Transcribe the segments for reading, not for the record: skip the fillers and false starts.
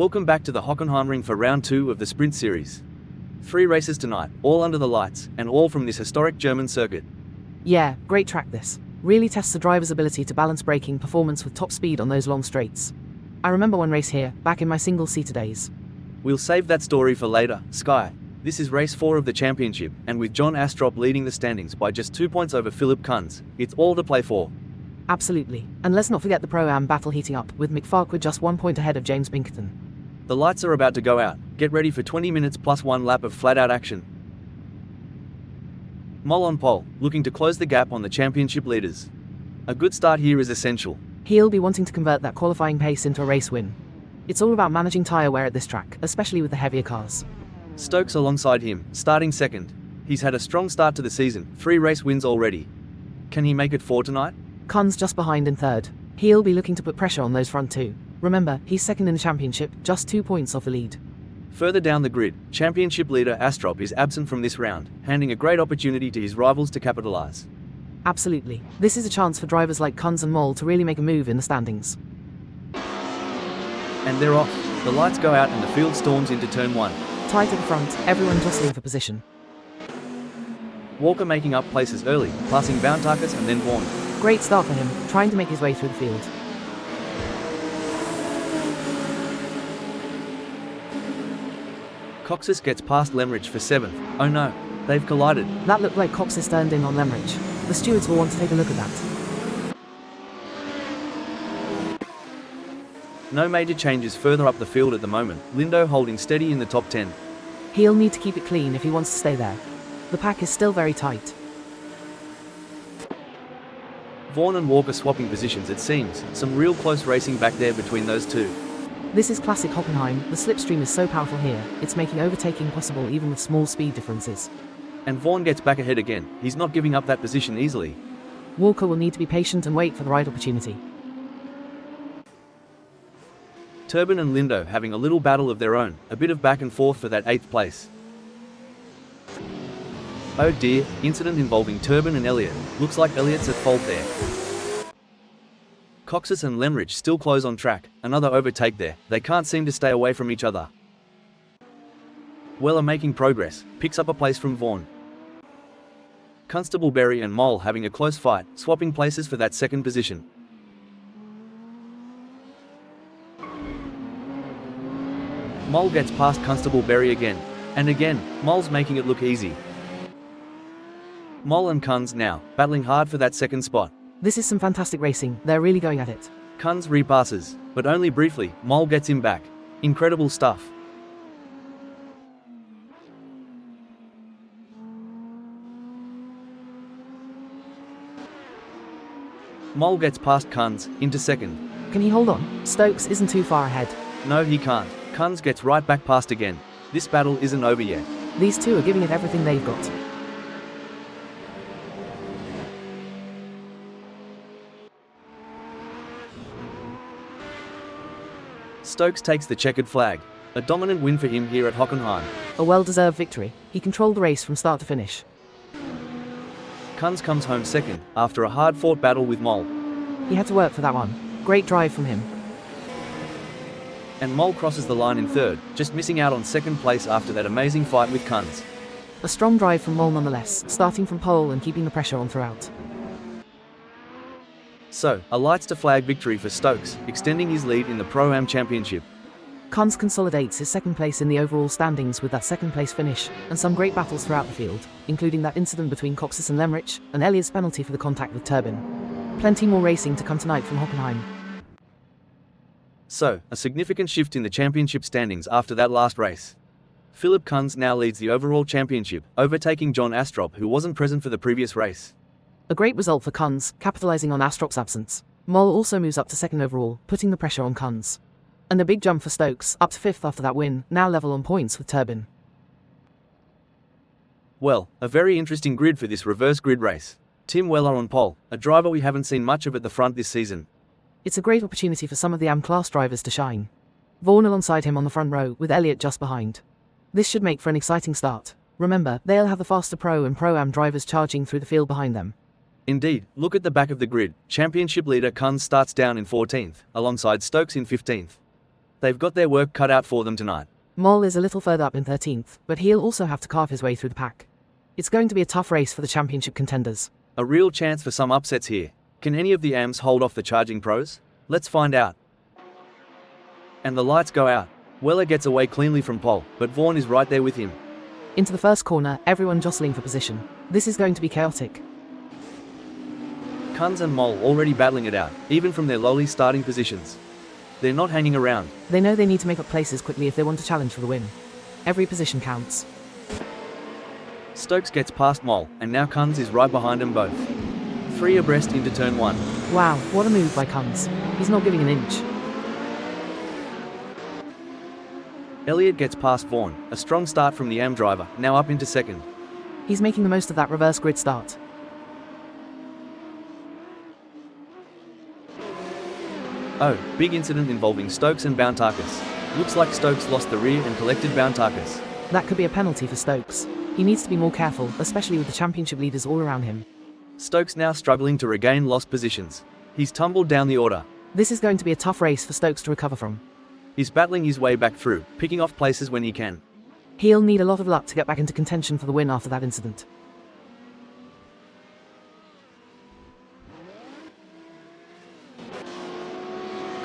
Welcome back to the Hockenheim ring for round 2 of the Sprint Series. 3 races tonight, all under the lights, and all from this historic German circuit. Yeah, great track this. Really tests the driver's ability to balance braking performance with top speed on those long straights. I remember one race here, back in my single-seater days. We'll save that story for later, Sky. This is race 4 of the championship, and with John Astrup leading the standings by just 2 points over Philip Kunz, it's all to play for. Absolutely. And let's not forget the Pro-Am battle heating up, with Mick Farquhar just 1 point ahead of James Pinkerton. The lights are about to go out. Get ready for 20 minutes plus 1 lap of flat-out action. Moll on pole, looking to close the gap on the championship leaders. A good start here is essential. He'll be wanting to convert that qualifying pace into a race win. It's all about managing tyre wear at this track, especially with the heavier cars. Stokes alongside him, starting second. He's had a strong start to the season, 3 race wins already. Can he make it 4 tonight? Kunz just behind in third. He'll be looking to put pressure on those front two. Remember, he's second in the championship, just 2 points off the lead. Further down the grid, championship leader Astrup is absent from this round, handing a great opportunity to his rivals to capitalise. Absolutely. This is a chance for drivers like Kunz and Moll to really make a move in the standings. And they're off. The lights go out and the field storms into turn 1. Tight at the front, everyone jostling for position. Walker making up places early, passing Bountarkus and then Vaughan. Great start for him, trying to make his way through the field. Coxis gets past Lemrich for 7th. Oh no, they've collided. That looked like Coxis turned in on Lemrich. The stewards will want to take a look at that. No major changes further up the field at the moment, Lindo holding steady in the top 10. He'll need to keep it clean if he wants to stay there. The pack is still very tight. Vaughan and Walker swapping positions it seems, some real close racing back there between those two. This is classic Hockenheim, the slipstream is so powerful here, it's making overtaking possible even with small speed differences. And Vaughan gets back ahead again, he's not giving up that position easily. Walker will need to be patient and wait for the right opportunity. Turbin and Lindo having a little battle of their own, a bit of back and forth for that 8th place. Oh dear, incident involving Turbin and Elliott. Looks like Elliott's at fault there. Coxis and Lemrich still close on track, another overtake there, they can't seem to stay away from each other. Weller making progress, picks up a place from Vaughan. Constable Berry and Moll having a close fight, swapping places for that 2nd position. Moll gets past Constable Berry again. And again, Moll's making it look easy. Moll and Kunz now, battling hard for that 2nd spot. This is some fantastic racing, they're really going at it. Kunz repasses, but only briefly, Moll gets him back. Incredible stuff. Moll gets past Kunz, into 2nd. Can he hold on? Stokes isn't too far ahead. No, he can't. Kunz gets right back past again. This battle isn't over yet. These two are giving it everything they've got. Stokes takes the checkered flag. A dominant win for him here at Hockenheim. A well-deserved victory. He controlled the race from start to finish. Kunz comes home 2nd, after a hard-fought battle with Moll. He had to work for that one. Great drive from him. And Moll crosses the line in 3rd, just missing out on 2nd place after that amazing fight with Kunz. A strong drive from Moll nonetheless, starting from pole and keeping the pressure on throughout. So, a lights to flag victory for Stokes, extending his lead in the Pro-Am Championship. Kunz consolidates his 2nd place in the overall standings with that 2nd place finish, and some great battles throughout the field, including that incident between Coxis and Lemrich, and Elliott's penalty for the contact with Turbin. Plenty more racing to come tonight from Hockenheim. So, a significant shift in the championship standings after that last race. Philip Kunz now leads the overall championship, overtaking John Astrup, who wasn't present for the previous race. A great result for Kunz, capitalizing on Astrup's absence. Moll also moves up to 2nd overall, putting the pressure on Kunz. And a big jump for Stokes, up to 5th after that win, now level on points with Turbin. Well, a very interesting grid for this reverse grid race. Tim Weller on pole, a driver we haven't seen much of at the front this season. It's a great opportunity for some of the AM-class drivers to shine. Vaughan alongside him on the front row, with Elliott just behind. This should make for an exciting start. Remember, they'll have the faster Pro and Pro-Am drivers charging through the field behind them. Indeed, look at the back of the grid. Championship leader Kunz starts down in 14th, alongside Stokes in 15th. They've got their work cut out for them tonight. Moll is a little further up in 13th, but he'll also have to carve his way through the pack. It's going to be a tough race for the championship contenders. A real chance for some upsets here. Can any of the AMs hold off the charging pros? Let's find out. And the lights go out. Weller gets away cleanly from pole, but Vaughan is right there with him. Into the first corner, everyone jostling for position. This is going to be chaotic. Kunz and Moll already battling it out, even from their lowly starting positions. They're not hanging around. They know they need to make up places quickly if they want to challenge for the win. Every position counts. Stokes gets past Moll, and now Kunz is right behind them both. 3 abreast into turn 1. Wow, what a move by Kunz. He's not giving an inch. Elliott gets past Vaughan, a strong start from the AM driver, now up into second. He's making the most of that reverse grid start. Oh, big incident involving Stokes and Bountarkus. Looks like Stokes lost the rear and collected Bountarkus. That could be a penalty for Stokes. He needs to be more careful, especially with the championship leaders all around him. Stokes now struggling to regain lost positions. He's tumbled down the order. This is going to be a tough race for Stokes to recover from. He's battling his way back through, picking off places when he can. He'll need a lot of luck to get back into contention for the win after that incident.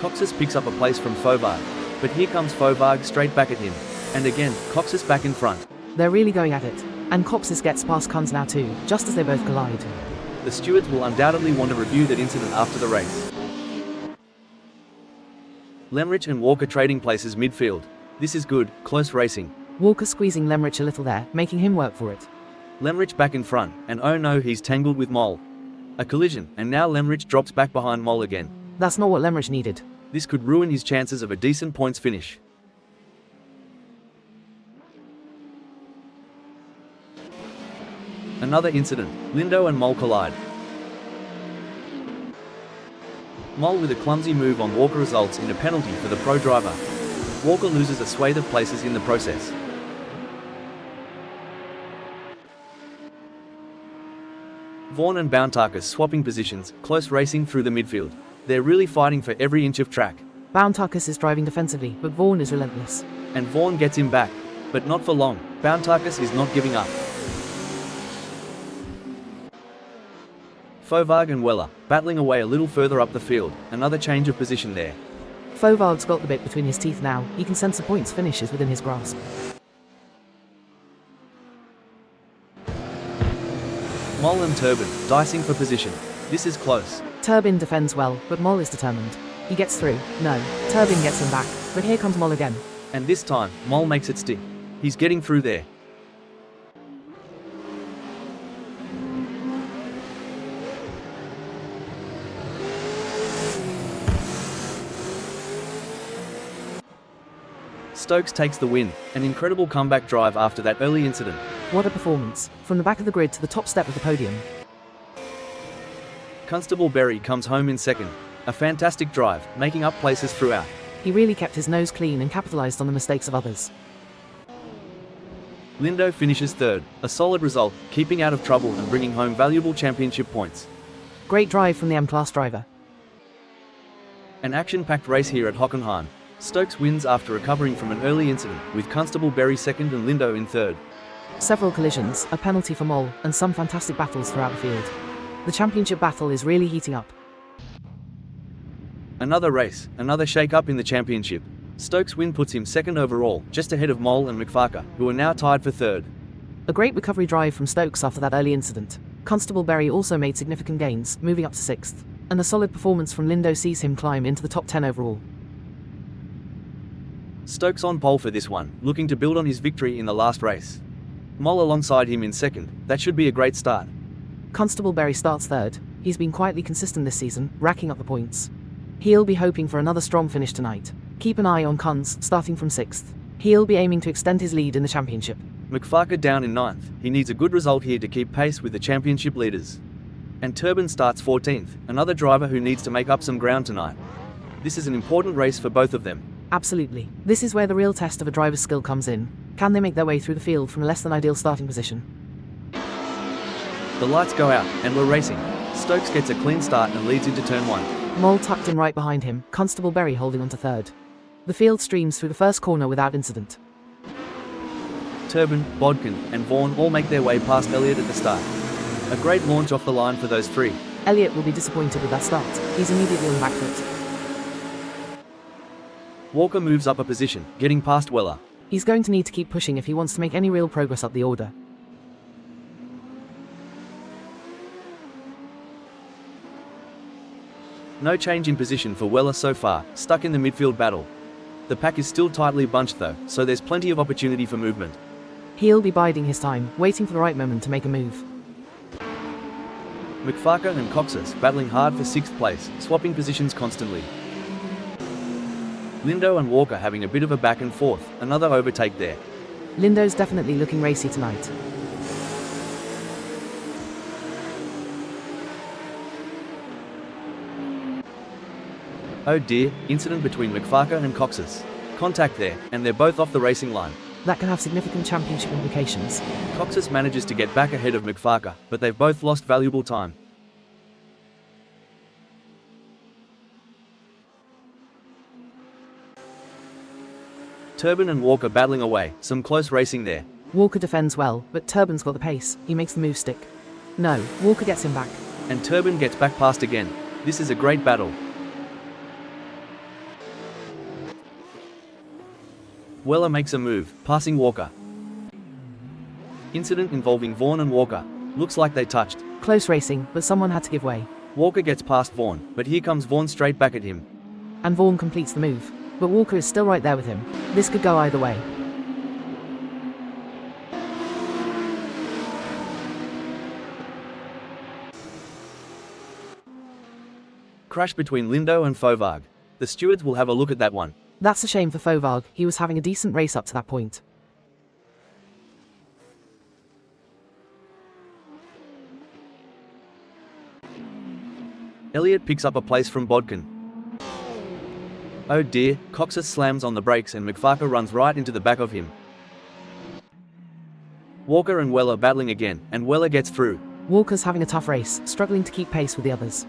Coxis picks up a place from Fauvarg, but here comes Fauvarg straight back at him. And again, Coxis back in front. They're really going at it. And Coxis gets past Kunz now too, just as they both collide. The stewards will undoubtedly want to review that incident after the race. Lemrich and Walker trading places midfield. This is good, close racing. Walker squeezing Lemrich a little there, making him work for it. Lemrich back in front, and oh no, he's tangled with Moll. A collision, and now Lemrich drops back behind Moll again. That's not what Lemrich needed. This could ruin his chances of a decent points finish. Another incident, Lindo and Moll collide. Moll with a clumsy move on Walker results in a penalty for the pro driver. Walker loses a swathe of places in the process. Vaughan and Bountarkus swapping positions, close racing through the midfield. They're really fighting for every inch of track. Bountarkus is driving defensively, but Vaughan is relentless. And Vaughan gets him back, but not for long. Bountarkus is not giving up. Fauvarg and Weller, battling away a little further up the field, another change of position there. Fauvarg's got the bit between his teeth now, he can sense the points finishes within his grasp. Moll and Turbin, dicing for position. This is close. Turbin defends well, but Moll is determined. He gets through. No, Turbin gets him back, but here comes Moll again. And this time, Moll makes it stick. He's getting through there. Stokes takes the win, an incredible comeback drive after that early incident. What a performance, from the back of the grid to the top step of the podium. Constable Berry comes home in second. A fantastic drive, making up places throughout. He really kept his nose clean and capitalized on the mistakes of others. Lindo finishes third, a solid result, keeping out of trouble and bringing home valuable championship points. Great drive from the M-Class driver. An action-packed race here at Hockenheim. Stokes wins after recovering from an early incident, with Constable Berry second and Lindo in third. Several collisions, a penalty for Moll, and some fantastic battles throughout the field. The championship battle is really heating up. Another race, another shake-up in the championship. Stokes' win puts him second overall, just ahead of Moll and McFarker, who are now tied for third. A great recovery drive from Stokes after that early incident. Constable Berry also made significant gains, moving up to sixth. And a solid performance from Lindo sees him climb into the top 10 overall. Stokes on pole for this one, looking to build on his victory in the last race. Moll alongside him in second. That should be a great start. Constable Berry starts third. He's been quietly consistent this season, racking up the points. He'll be hoping for another strong finish tonight. Keep an eye on Kunz, starting from sixth. He'll be aiming to extend his lead in the championship. McFarker down in ninth. He needs a good result here to keep pace with the championship leaders. And Turbin starts 14th, another driver who needs to make up some ground tonight. This is an important race for both of them. Absolutely. This is where the real test of a driver's skill comes in. Can they make their way through the field from a less than ideal starting position? The lights go out, and we're racing. Stokes gets a clean start and leads into turn 1. Moll tucked in right behind him, Constable Berry holding on to third. The field streams through the first corner without incident. Turbin, Bodkin, and Vaughan all make their way past Elliott at the start. A great launch off the line for those three. Elliott will be disappointed with that start. He's immediately on the back foot. Walker moves up a position, getting past Weller. He's going to need to keep pushing if he wants to make any real progress up the order. No change in position for Weller so far, stuck in the midfield battle. The pack is still tightly bunched though, so there's plenty of opportunity for movement. He'll be biding his time, waiting for the right moment to make a move. McFarker and Coxis battling hard for 6th place, swapping positions constantly. Lindo and Walker having a bit of a back and forth, another overtake there. Lindo's definitely looking racy tonight. Oh dear, incident between McFarker and Coxis. Contact there, and they're both off the racing line. That can have significant championship implications. Coxis manages to get back ahead of McFarker, but they've both lost valuable time. Turbin and Walker battling away, some close racing there. Walker defends well, but Turbin's got the pace. He makes the move stick. No, Walker gets him back. And Turbin gets back past again. This is a great battle. Weller makes a move, passing Walker. Incident involving Vaughan and Walker. Looks like they touched. Close racing, but someone had to give way. Walker gets past Vaughan, but here comes Vaughan straight back at him. And Vaughan completes the move. But Walker is still right there with him. This could go either way. Crash between Lindo and Fauvarg. The stewards will have a look at that one. That's a shame for Fauvarg. He was having a decent race up to that point. Elliott picks up a place from Bodkin. Oh dear, Coxis slams on the brakes and McFarker runs right into the back of him. Walker and Weller battling again, and Weller gets through. Walker's having a tough race, struggling to keep pace with the others.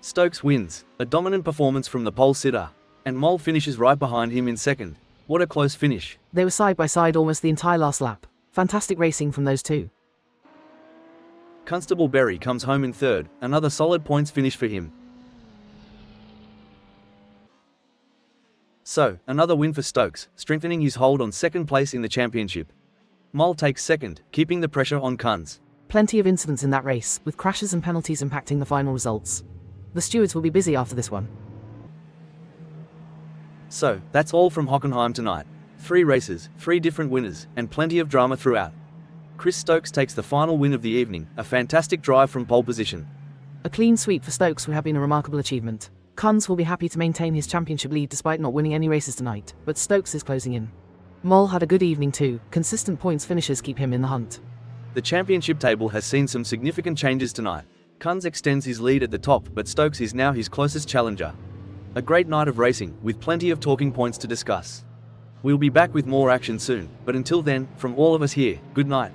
Stokes wins, a dominant performance from the pole sitter, and Mole finishes right behind him in second. What a close finish. They were side by side almost the entire last lap. Fantastic racing from those two. Constable Berry comes home in third, another solid points finish for him. So, another win for Stokes, strengthening his hold on second place in the championship. Mole takes second, keeping the pressure on Kunz. Plenty of incidents in that race, with crashes and penalties impacting the final results. The stewards will be busy after this one. So, that's all from Hockenheim tonight. 3 races, 3 different winners, and plenty of drama throughout. Chris Stokes takes the final win of the evening, a fantastic drive from pole position. A clean sweep for Stokes would have been a remarkable achievement. Kunz will be happy to maintain his championship lead despite not winning any races tonight, but Stokes is closing in. Mole had a good evening too. Consistent points finishes keep him in the hunt. The championship table has seen some significant changes tonight. Kunz extends his lead at the top, but Stokes is now his closest challenger. A great night of racing, with plenty of talking points to discuss. We'll be back with more action soon, but until then, from all of us here, good night.